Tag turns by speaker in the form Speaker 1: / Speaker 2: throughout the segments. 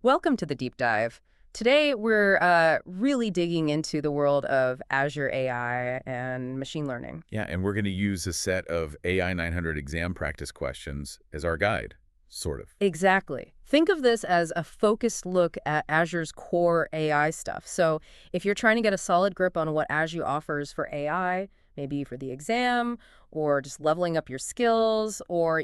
Speaker 1: Welcome to the deep dive. Today, we're really digging into the world of Azure AI and machine learning.
Speaker 2: Yeah, and we're going to use a set of AI-900 exam practice questions as our guide, sort of.
Speaker 1: Exactly. Think of this as a focused look at Azure's core AI stuff. So if you're trying to get a solid grip on what Azure offers for AI, maybe for the exam, or just leveling up your skills, or,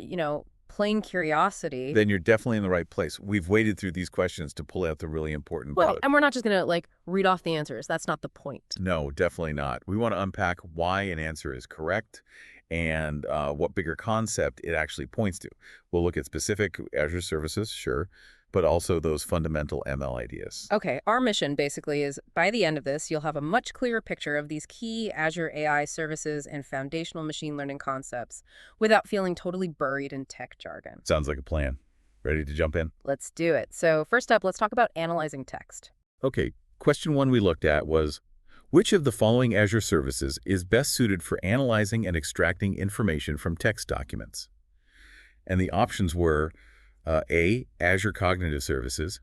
Speaker 1: plain curiosity.
Speaker 2: Then you're definitely in the right place. We've waded through these questions to pull out the really important
Speaker 1: Well,
Speaker 2: part.
Speaker 1: and we're not just going to, read off the answers. That's not the point.
Speaker 2: No, definitely not. We want to unpack why an answer is correct and what bigger concept it actually points to. We'll look at specific Azure services, sure, but also those fundamental ML ideas.
Speaker 1: Okay, our mission basically is by the end of this, you'll have a much clearer picture of these key Azure AI services and foundational machine learning concepts without feeling totally buried in tech jargon.
Speaker 2: Sounds like a plan. Ready to jump in?
Speaker 1: Let's do it. So first up, let's talk about analyzing text.
Speaker 2: Okay, question one we looked at was, which of the following Azure services is best suited for analyzing and extracting information from text documents? And the options were A, Azure Cognitive Services,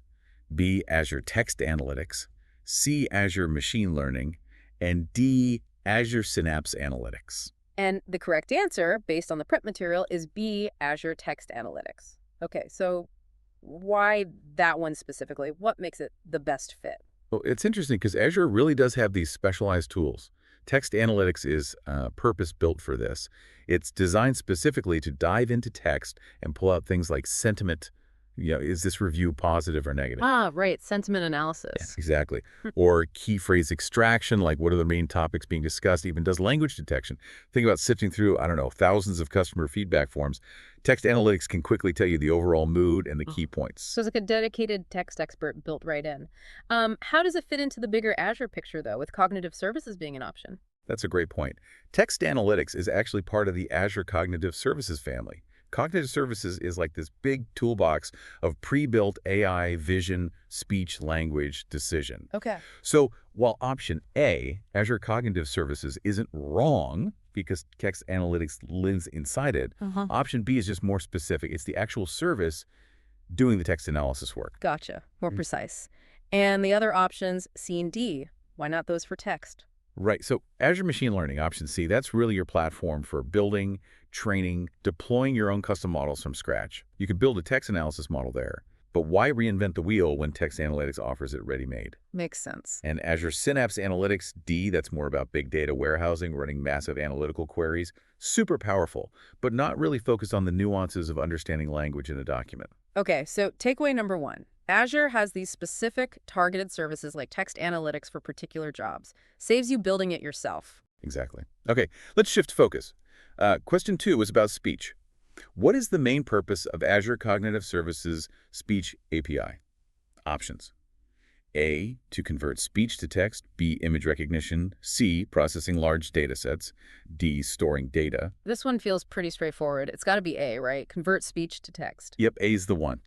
Speaker 2: B, Azure Text Analytics, C, Azure Machine Learning, and D, Azure Synapse Analytics.
Speaker 1: And the correct answer, based on the prep material, is B, Azure Text Analytics. Okay, so why that one specifically? What makes it the best fit?
Speaker 2: Well, it's interesting because Azure really does have these specialized tools. Text Analytics is purpose-built for this. It's designed specifically to dive into text and pull out things like sentiment. Is this review positive or negative?
Speaker 1: Ah, right, sentiment
Speaker 2: Yeah,
Speaker 1: analysis.
Speaker 2: exactly. Or key phrase extraction, like what are the main topics being discussed, even does language detection. Think about sifting through, I don't know, thousands of customer feedback forms. Text Analytics can quickly tell you the overall mood and the key points.
Speaker 1: So it's like a dedicated text expert built right in. How does it fit into the bigger Azure picture, though, with cognitive services being an option?
Speaker 2: That's a great point. Text Analytics is actually part of the Azure Cognitive Services family. Cognitive Services is like this big toolbox of pre-built AI, vision, speech, language, decision.
Speaker 1: Okay.
Speaker 2: So while option A, Azure Cognitive Services, isn't wrong because text analytics lives inside it, option B is just more specific. It's the actual service doing the text analysis work.
Speaker 1: Gotcha. More precise. And the other options, C and D, why not those for text?
Speaker 2: Right. So Azure Machine Learning, option C, that's really your platform for building, training, deploying your own custom models from scratch. You could build a text analysis model there, but why reinvent the wheel when text analytics offers it ready-made?
Speaker 1: Makes sense.
Speaker 2: And Azure Synapse Analytics, D, that's more about big data warehousing, running massive analytical queries. Super powerful, but not really focused on the nuances of understanding language in a document.
Speaker 1: Okay, so takeaway number one. Azure has these specific targeted services like text analytics for particular jobs. Saves you building it yourself.
Speaker 2: Exactly. Okay, let's shift focus. Question two was about speech. What is the main purpose of Azure Cognitive Services Speech API? Options. A, to convert speech to text. B, image recognition. C, processing large data sets. D, storing data.
Speaker 1: This one feels pretty straightforward. It's got to be A, right? Convert speech to text.
Speaker 2: Yep, A is the one.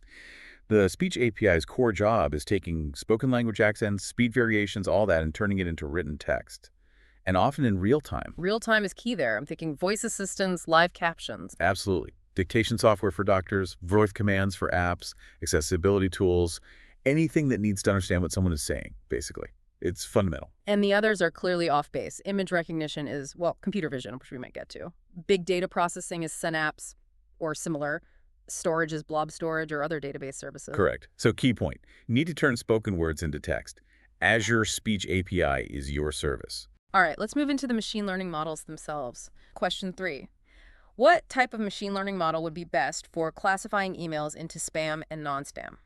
Speaker 2: The Speech API's core job is taking spoken language accents, speed variations, all that, and turning it into written text. And often in real time.
Speaker 1: Real time is key there. I'm thinking voice assistants, live captions.
Speaker 2: Absolutely. Dictation software for doctors, voice commands for apps, accessibility tools, anything that needs to understand what someone is saying, basically. It's fundamental.
Speaker 1: And the others are clearly off base. Image recognition is, well, computer vision, which we might get to. Big data processing is Synapse or similar. Storage is blob storage or other database services.
Speaker 2: Correct. So key point, you need to turn spoken words into text. Azure Speech API is your service.
Speaker 1: All right, let's move into the machine learning models themselves. Question 3. What type of machine learning model would be best for classifying emails into spam and non-spam?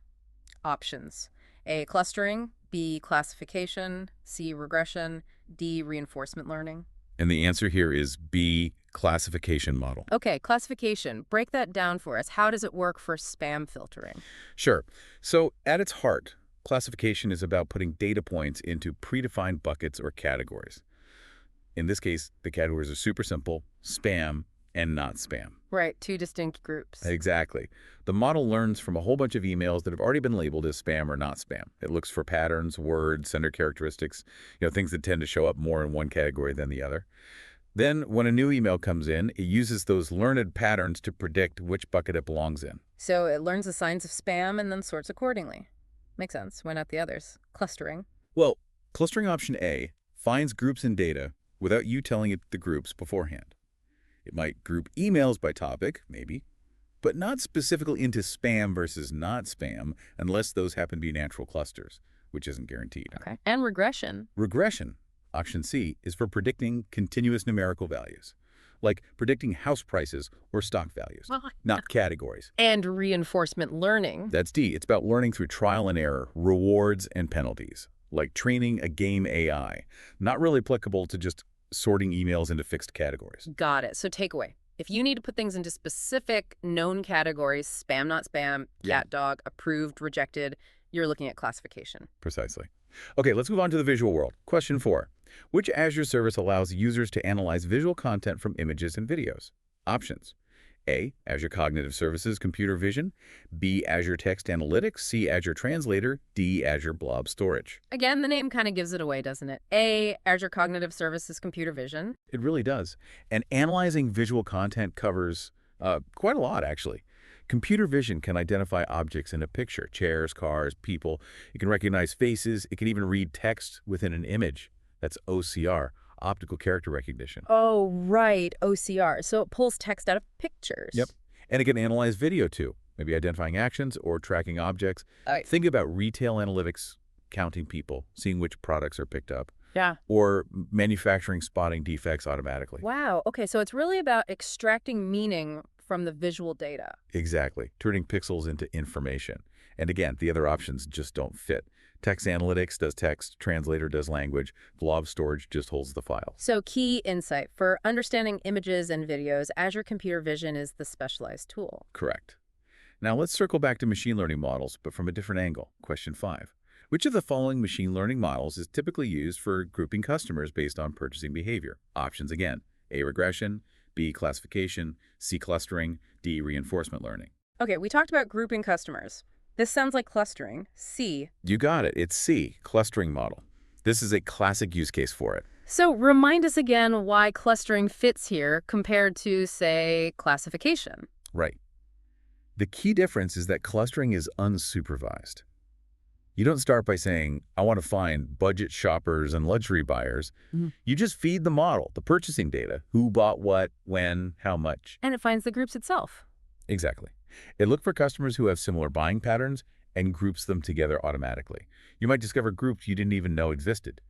Speaker 1: Options. A, clustering. B, classification. C, regression. D, reinforcement learning.
Speaker 2: And the answer here is B, classification model.
Speaker 1: Okay, classification. Break that down for us. How does it work for spam filtering?
Speaker 2: Sure. So at its heart, classification is about putting data points into predefined buckets or categories. In this case, the categories are super simple, spam and not spam.
Speaker 1: Right, two distinct groups.
Speaker 2: Exactly. The model learns from a whole bunch of emails that have already been labeled as spam or not spam. It looks for patterns, words, sender characteristics, things that tend to show up more in one category than the other. Then, when a new email comes in, it uses those learned patterns to predict which bucket it belongs in.
Speaker 1: So it learns the signs of spam and then sorts accordingly. Makes sense. Why not the others? Clustering.
Speaker 2: Well, clustering option A finds groups in data without you telling it the groups beforehand. It might group emails by topic, maybe, but not specifically into spam versus not spam unless those happen to be natural clusters, which isn't guaranteed.
Speaker 1: Okay. And regression.
Speaker 2: Regression, option C, is for predicting continuous numerical values, like predicting house prices or stock values,
Speaker 1: Well,
Speaker 2: not categories.
Speaker 1: And reinforcement learning.
Speaker 2: That's D. It's about learning through trial and error, rewards and penalties, like training a game AI, not really applicable to just sorting emails into fixed categories.
Speaker 1: Got it. So takeaway. If you need to put things into specific known categories, spam, not spam, cat, dog, approved, rejected, you're looking at classification.
Speaker 2: Precisely. Okay, let's move on to the visual world. Question 4. Which Azure service allows users to analyze visual content from images and videos? Options. A. Azure Cognitive Services Computer Vision. B. Azure Text Analytics. C. Azure Translator. D. Azure Blob Storage.
Speaker 1: Again, the name kind of gives it away, doesn't it? A. Azure Cognitive Services Computer Vision.
Speaker 2: It really does. And analyzing visual content covers quite a lot, actually. Computer vision can identify objects in a picture, chairs, cars, people. It can recognize faces. It can even read text within an image. That's OCR, optical character recognition.
Speaker 1: Oh, right. OCR. So it pulls text out of pictures.
Speaker 2: Yep. And it can analyze video, too, maybe identifying actions or tracking objects. Think about retail analytics, counting people, seeing which products are picked up.
Speaker 1: Yeah.
Speaker 2: Or manufacturing spotting defects automatically.
Speaker 1: Wow. Okay, so it's really about extracting meaning from the visual data.
Speaker 2: Exactly. Turning pixels into information. And again, the other options just don't fit. Text analytics does text, translator does language, blob storage just holds the file.
Speaker 1: So key insight. For understanding images and videos, Azure Computer Vision is the specialized tool.
Speaker 2: Correct. Now let's circle back to machine learning models, but from a different angle. Question 5. Which of the following machine learning models is typically used for grouping customers based on purchasing behavior? Options again. A. Regression. B. Classification. C. Clustering. D. Reinforcement learning.
Speaker 1: Okay, we talked about grouping customers. This sounds like clustering. C.
Speaker 2: You got it. It's C. Clustering model. This is a classic use case for it.
Speaker 1: So remind us again why clustering fits here compared to, say, classification.
Speaker 2: Right. The key difference is that clustering is unsupervised. You don't start by saying, I want to find budget shoppers and luxury buyers. You just feed the model, the purchasing data, who bought what, when, how much.
Speaker 1: And it finds the groups itself.
Speaker 2: Exactly. It looks for customers who have similar buying patterns and groups them together automatically. You might discover groups you didn't even know existed.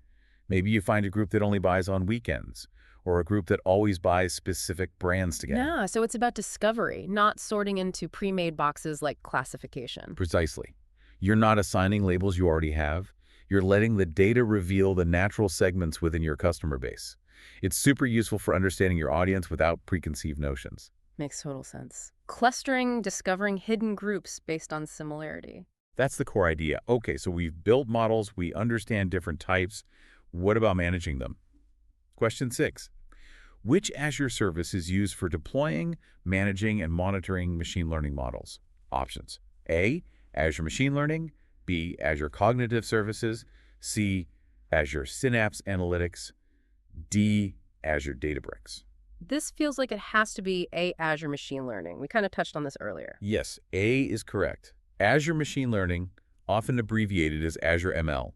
Speaker 2: Maybe you find a group that only buys on weekends, or a group that always buys specific brands together.
Speaker 1: Yeah, so it's about discovery, not sorting into pre-made boxes like classification.
Speaker 2: Precisely. You're not assigning labels you already have. You're letting the data reveal the natural segments within your customer base. It's super useful for understanding your audience without preconceived notions.
Speaker 1: Makes total sense. Clustering, discovering hidden groups based on similarity.
Speaker 2: That's the core idea. Okay, so we've built models, we understand different types. What about managing them? Question 6. Which Azure service is used for deploying, managing, and monitoring machine learning models? Options. A. Azure Machine Learning. B. Azure Cognitive Services. C. Azure Synapse Analytics. D. Azure Databricks.
Speaker 1: This feels like it has to be A, Azure Machine Learning. We kind of touched on this earlier.
Speaker 2: Yes, A is correct. Azure Machine Learning, often abbreviated as Azure ML.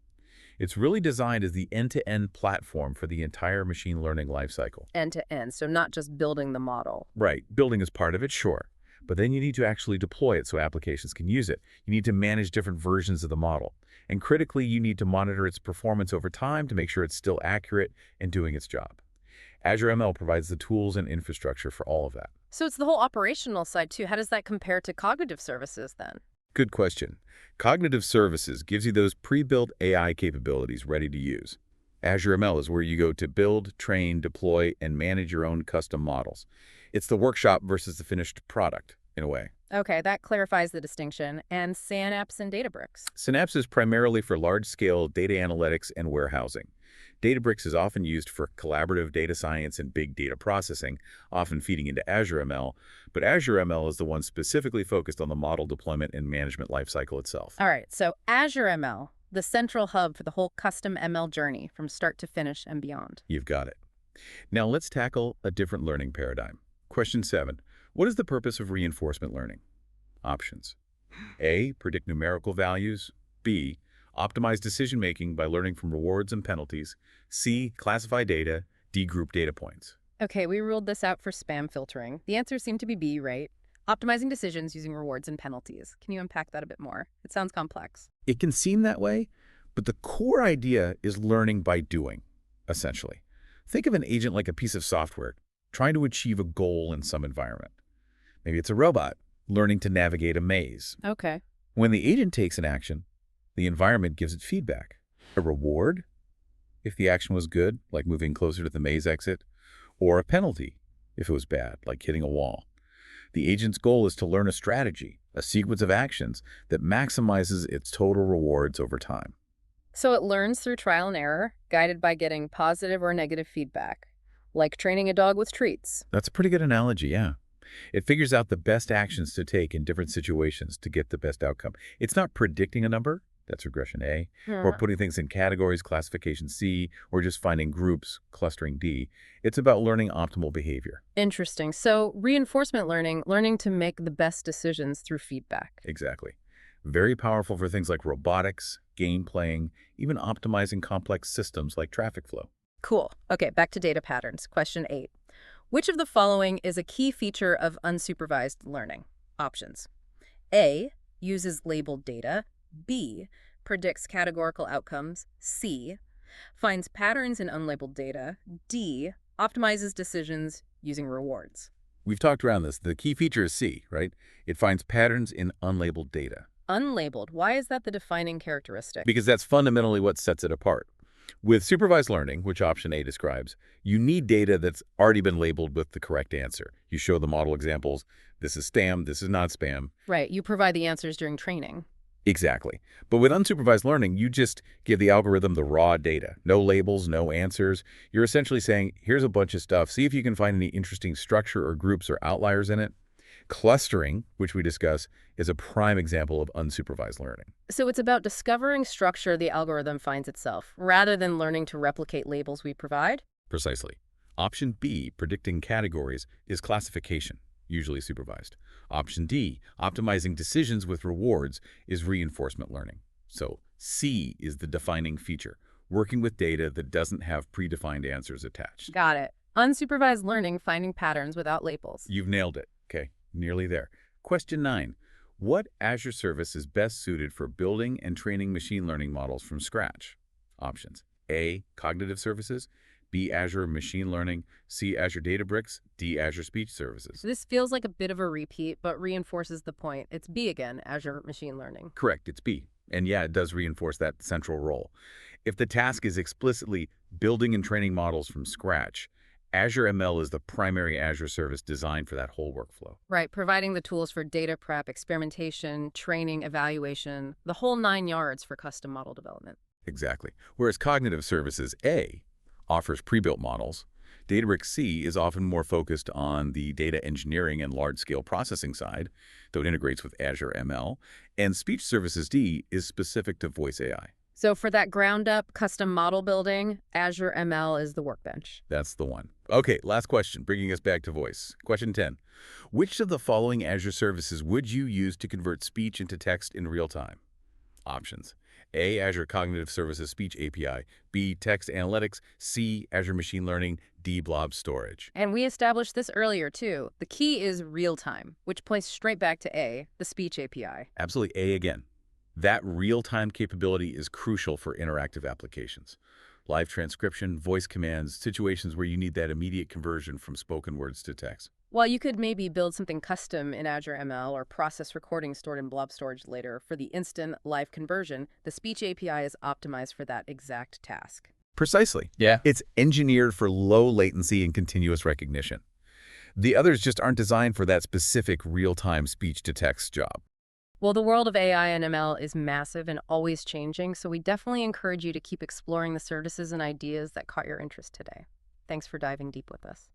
Speaker 2: It's really designed as the end-to-end platform for the entire machine learning lifecycle.
Speaker 1: End-to-end, so not just building the model.
Speaker 2: Right, building is part of it, sure. But then you need to actually deploy it so applications can use it. You need to manage different versions of the model. And critically, you need to monitor its performance over time to make sure it's still accurate and doing its job. Azure ML provides the tools and infrastructure for all of that.
Speaker 1: So it's the whole operational side, too. How does that compare to cognitive services, then?
Speaker 2: Good question. Cognitive Services gives you those pre-built AI capabilities ready to use. Azure ML is where you go to build, train, deploy, and manage your own custom models. It's the workshop versus the finished product, in a way.
Speaker 1: Okay, that clarifies the distinction. And Synapse and Databricks?
Speaker 2: Synapse is primarily for large-scale data analytics and warehousing. Databricks is often used for collaborative data science and big data processing, often feeding into Azure ML, but Azure ML is the one specifically focused on the model deployment and management lifecycle itself.
Speaker 1: All right, so Azure ML, the central hub for the whole custom ML journey from start to finish and beyond.
Speaker 2: You've got it. Now let's tackle a different learning paradigm. Question 7. What is the purpose of reinforcement learning? Options. A. Predict numerical values. B. Optimize decision-making by learning from rewards and penalties. C. Classify data. D. Group data points.
Speaker 1: Okay, we ruled this out for spam filtering. The answers seem to be B, right? Optimizing decisions using rewards and penalties. Can you unpack that a bit more? It sounds complex.
Speaker 2: It can seem that way, but the core idea is learning by doing, essentially. Think of an agent like a piece of software trying to achieve a goal in some environment. Maybe it's a robot learning to navigate a maze.
Speaker 1: Okay.
Speaker 2: When the agent takes an action, the environment gives it feedback. A reward, if the action was good, like moving closer to the maze exit, or a penalty, if it was bad, like hitting a wall. The agent's goal is to learn a strategy, a sequence of actions that maximizes its total rewards over time.
Speaker 1: So it learns through trial and error, guided by getting positive or negative feedback, like training a dog with treats.
Speaker 2: That's a pretty good analogy, yeah. It figures out the best actions to take in different situations to get the best outcome. It's not predicting a number, that's regression A, or putting things in categories, classification C, or just finding groups, clustering D. It's about learning optimal behavior.
Speaker 1: Interesting. So reinforcement learning, learning to make the best decisions through feedback.
Speaker 2: Exactly. Very powerful for things like robotics, game playing, even optimizing complex systems like traffic flow.
Speaker 1: Cool. Okay, back to data patterns. Question 8. Which of the following is a key feature of unsupervised learning? Options. A. Uses labeled data. B. Predicts categorical outcomes. C. Finds patterns in unlabeled data. D. Optimizes decisions using rewards.
Speaker 2: We've talked around this. The key feature is C, right? It finds patterns in unlabeled data.
Speaker 1: Unlabeled. Why is that the defining characteristic?
Speaker 2: Because that's fundamentally what sets it apart. With supervised learning, which option A describes, you need data that's already been labeled with the correct answer. You show the model examples. This is spam, this is not spam.
Speaker 1: Right. You provide the answers during training.
Speaker 2: Exactly. But with unsupervised learning, you just give the algorithm the raw data. No labels, no answers. You're essentially saying, here's a bunch of stuff. See if you can find any interesting structure or groups or outliers in it. Clustering, which we discuss, is a prime example of unsupervised learning.
Speaker 1: So it's about discovering structure the algorithm finds itself, rather than learning to replicate labels we provide?
Speaker 2: Precisely. Option B, predicting categories, is classification, usually supervised. Option D, optimizing decisions with rewards, is reinforcement learning. So C is the defining feature, working with data that doesn't have predefined answers attached.
Speaker 1: Got it. Unsupervised learning, finding patterns without labels.
Speaker 2: You've nailed it. Okay, nearly there. Question 9. What Azure service is best suited for building and training machine learning models from scratch? Options. A. Cognitive services. B. Azure Machine Learning. C. Azure Databricks. D. Azure Speech Services.
Speaker 1: So this feels like a bit of a repeat, but reinforces the point. It's B again, Azure Machine Learning.
Speaker 2: Correct, it's B. And yeah, it does reinforce that central role. If the task is explicitly building and training models from scratch, Azure ML is the primary Azure service designed for that whole workflow.
Speaker 1: Right, providing the tools for data prep, experimentation, training, evaluation, the whole 9 yards for custom model development.
Speaker 2: Exactly. Whereas Cognitive Services A offers pre-built models, Databricks C is often more focused on the data engineering and large-scale processing side, though it integrates with Azure ML, and Speech Services D is specific to voice AI.
Speaker 1: So for that ground-up custom model building, Azure ML is the workbench.
Speaker 2: That's the one. Okay, last question, bringing us back to voice. Question 10. Which of the following Azure services would you use to convert speech into text in real time? Options. A. Azure Cognitive Services Speech API. B. Text Analytics. C. Azure Machine Learning. D. Blob Storage.
Speaker 1: And we established this earlier, too. The key is real-time, which points straight back to A, the Speech API.
Speaker 2: Absolutely A again. That real-time capability is crucial for interactive applications. Live transcription, voice commands, situations where you need that immediate conversion from spoken words to text.
Speaker 1: Well, you could maybe build something custom in Azure ML or process recordings stored in blob storage later for the instant live conversion. The Speech API is optimized for that exact task.
Speaker 2: Precisely.
Speaker 3: Yeah.
Speaker 2: It's engineered for low latency and continuous recognition. The others just aren't designed for that specific real-time speech-to-text job.
Speaker 1: Well, the world of AI and ML is massive and always changing, so we definitely encourage you to keep exploring the services and ideas that caught your interest today. Thanks for diving deep with us.